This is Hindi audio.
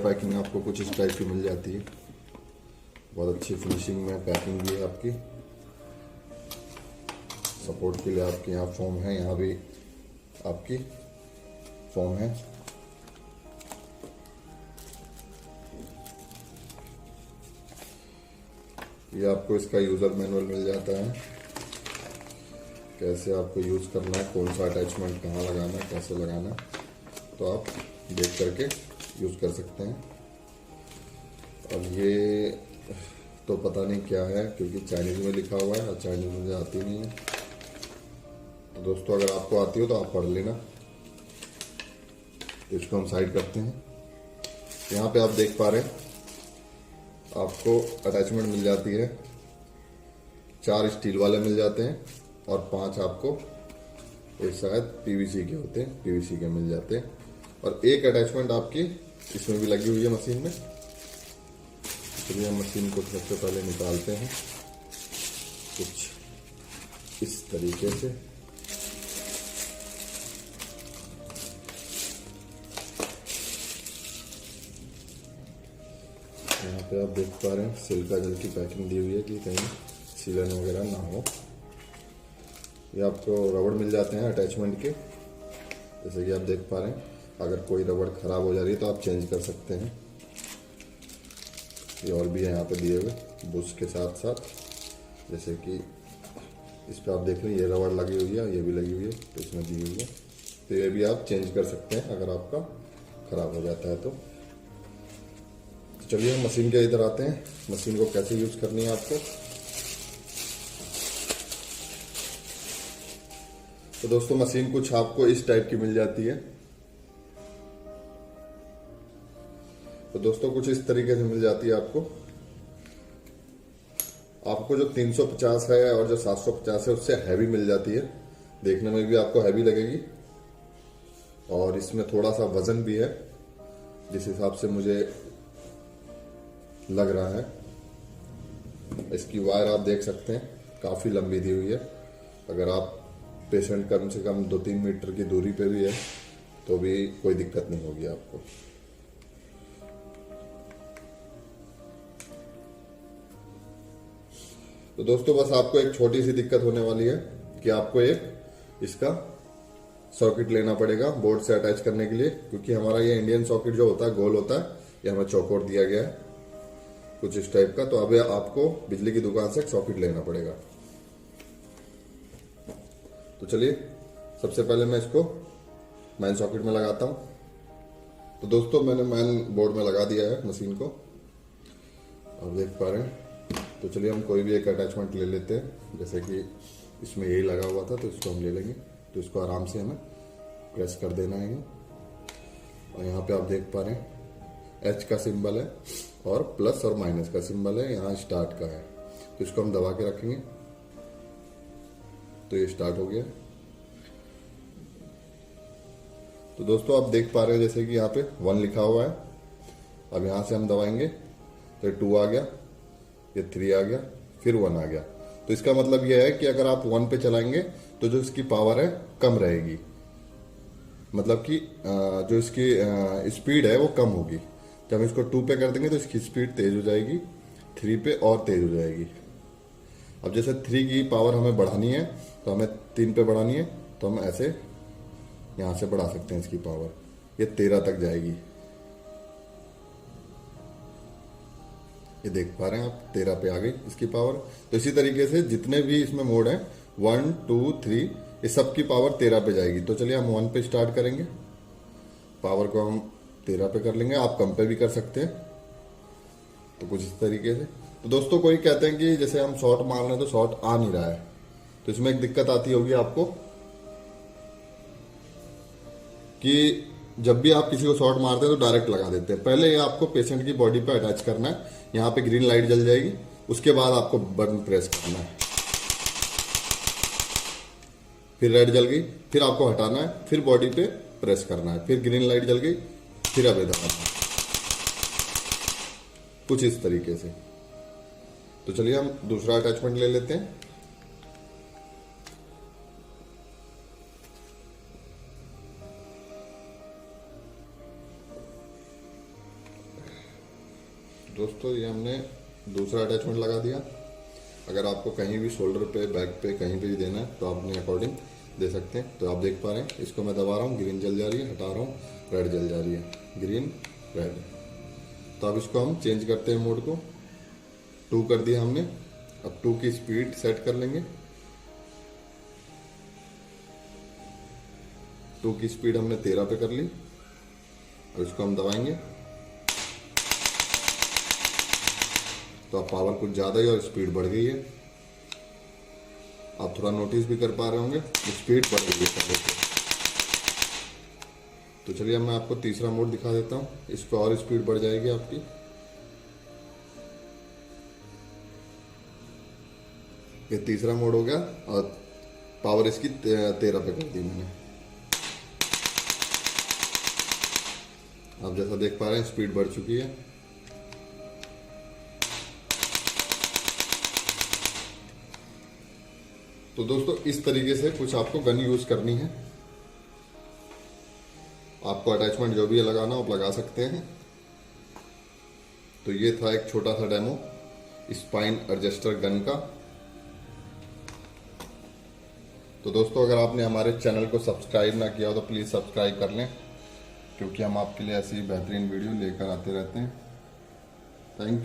पैकिंग आपको कुछ इस टाइप की मिल जाती है। बहुत अच्छी फिनिशिंग में पैकिंग भी है आपकी। सपोर्ट के लिए आपके यहाँ फोम है, यहाँ भी आपकी फोम है। ये आपको इसका यूज़र मैनुअल मिल जाता है, कैसे आपको यूज़ करना है, कौन सा अटैचमेंट कहाँ लगाना है, कैसे लगाना है, तो आप देख करके यूज़ कर सकते हैं। अब ये तो पता नहीं क्या है, क्योंकि चाइनीज़ में लिखा हुआ है और चाइनीज़ मुझे आती नहीं है। तो दोस्तों अगर आपको आती हो तो आप पढ़ लेना। तो इसको हम साइड करते हैं। यहाँ पे आप देख पा रहे हैं आपको अटैचमेंट मिल जाती है। 4 स्टील वाले मिल जाते हैं और 5 आपको एक शायद पीवीसी के होते हैं, पीवीसी के मिल जाते हैं। और एक अटैचमेंट आपकी इसमें भी लगी हुई है मशीन में। चलिए हम मशीन को सबसे पहले निकालते हैं कुछ इस तरीके से। यहाँ पे आप देख पा रहे हैं सिल्का जेल की पैकिंग दी हुई है कि कहीं सीलन वगैरह ना हो। ये आपको रबड़ मिल जाते हैं अटैचमेंट के, जैसे कि आप देख पा रहे हैं। अगर कोई रबड़ खराब हो जा रही है तो आप चेंज कर सकते हैं। ये और भी है यहाँ पे दिए हुए बुश के साथ साथ, जैसे कि इस पे आप देख रहे हैं ये रबड़ लगी हुई है, ये भी लगी हुई है, तो इसमें दी हुई है। तो ये भी आप चेंज कर सकते हैं अगर आपका खराब हो जाता है तो। चलिए हम मशीन के इधर आते हैं, मशीन को कैसे यूज करनी है आपको। तो दोस्तों मशीन कुछ आपको इस टाइप की मिल जाती है। तो दोस्तों कुछ इस तरीके से मिल जाती है आपको। आपको जो 350 है और जो 750 है उससे हैवी मिल जाती है, देखने में भी आपको हैवी लगेगी। और इसमें थोड़ा सा वजन भी है, जिस हिसाब से मुझे लग रहा है। इसकी वायर आप देख सकते हैं काफ़ी लंबी दी हुई है। अगर आप पेशेंट कम से कम 2-3 मीटर की दूरी पे भी है तो भी कोई दिक्कत नहीं होगी आपको। तो दोस्तों बस आपको एक छोटी सी दिक्कत होने वाली है कि आपको एक इसका सॉकेट लेना पड़ेगा बोर्ड से अटैच करने के लिए, क्योंकि हमारा ये इंडियन सॉकेट जो होता है गोल होता है, ये हमें चौकोर दिया गया है कुछ इस टाइप का। तो अब आपको बिजली की दुकान से एक सॉकेट लेना पड़ेगा। तो चलिए सबसे पहले मैं इसको मेन सॉकेट में लगाता हूं। तो दोस्तों मैंने मेन बोर्ड में लगा दिया है मशीन को, आप देख पा रहे हैं। तो चलिए हम कोई भी एक अटैचमेंट ले लेते हैं, जैसे कि इसमें यही लगा हुआ था तो इसको हम ले लेंगे। तो इसको आराम से हमें प्रेस कर देना है। और यहाँ पे आप देख पा रहे हैं एच का सिंबल है और प्लस और माइनस का सिंबल है, यहाँ स्टार्ट का है। तो इसको हम दबा के रखेंगे तो ये स्टार्ट हो गया। तो दोस्तों आप देख पा रहे हैं जैसे कि यहाँ पे 1 लिखा हुआ है। अब यहाँ से हम दबाएंगे तो 2 आ गया, ये 3 आ गया, फिर 1 आ गया। तो इसका मतलब यह है कि अगर आप 1 पे चलाएंगे तो जो इसकी पावर है कम रहेगी, मतलब कि जो इसकी स्पीड है वो कम होगी। जब हम इसको 2 पे कर देंगे तो इसकी स्पीड तेज हो जाएगी, 3 पे और तेज हो जाएगी। अब जैसे 3 की पावर हमें बढ़ानी है तो हमें 3 पे बढ़ानी है, तो हम ऐसे यहाँ से बढ़ा सकते हैं इसकी पावर, ये 13 तक जाएगी। ये देख पा रहे हैं आप 13 पे आ गई इसकी पावर। तो इसी तरीके से जितने भी इसमें मोड हैं 1, 2, 3 ये सब की पावर 13 पे जाएगी। तो चलिए हम 1 पे स्टार्ट करेंगे, पावर को हम 13 पे कर लेंगे। आप कम पे भी कर सकते हैं, तो कुछ इस तरीके से। तो दोस्तों कोई कहते हैं कि जैसे हम शॉट मार रहे हैं तो शॉट आ नहीं रहा है, तो इसमें एक दिक्कत आती होगी आपको कि जब भी आप किसी को शॉट मारते हैं तो डायरेक्ट लगा देते हैं। पहले ये आपको पेशेंट की बॉडी पे अटैच करना है, यहाँ पे ग्रीन लाइट जल जाएगी, उसके बाद आपको बटन प्रेस करना है। फिर रेड जल गई, फिर आपको हटाना है, फिर बॉडी पे प्रेस करना है, फिर ग्रीन लाइट जल गई, फिर अब दबाना है, कुछ इस तरीके से। तो चलिए हम दूसरा अटैचमेंट ले लेते हैं। दोस्तों ये हमने दूसरा अटैचमेंट लगा दिया। अगर आपको कहीं भी शोल्डर पे, बैक पे, कहीं पे भी देना है तो आप अपने अकॉर्डिंग दे सकते हैं। तो आप देख पा रहे हैं, इसको मैं दबा रहा हूँ, ग्रीन जल जा रही है, हटा रहा हूँ, रेड जल जा रही है, ग्रीन रेड। तो अब इसको हम चेंज करते हैं मोड को, 2 कर दिया हमने। अब 2 की स्पीड सेट कर लेंगे। 2 की स्पीड हमने 13 पे कर ली। अब इसको हम दबाएंगे तो अब पावर कुछ ज़्यादा ही और स्पीड बढ़ गई है। आप थोड़ा नोटिस भी कर पा रहे होंगे, स्पीड बढ़ गई है पहले से। तो चलिए मैं आपको तीसरा मोड दिखा देता हूँ, इस पर और स्पीड बढ़ जाएगी आपकी। ये तीसरा मोड हो गया और पावर इसकी 13 पे कर दी मैंने। आप जैसा देख पा रहे हैं, स्पीड बढ़ चुकी है। तो दोस्तों इस तरीके से कुछ आपको गन यूज करनी है। आपको अटैचमेंट जो भी है लगाना आप लगा सकते हैं। तो ये था एक छोटा सा डेमो स्पाइन एडजस्टर गन का। तो दोस्तों अगर आपने हमारे चैनल को सब्सक्राइब ना किया हो तो प्लीज़ सब्सक्राइब कर लें, क्योंकि हम आपके लिए ऐसी बेहतरीन वीडियो लेकर आते रहते हैं। Thank you.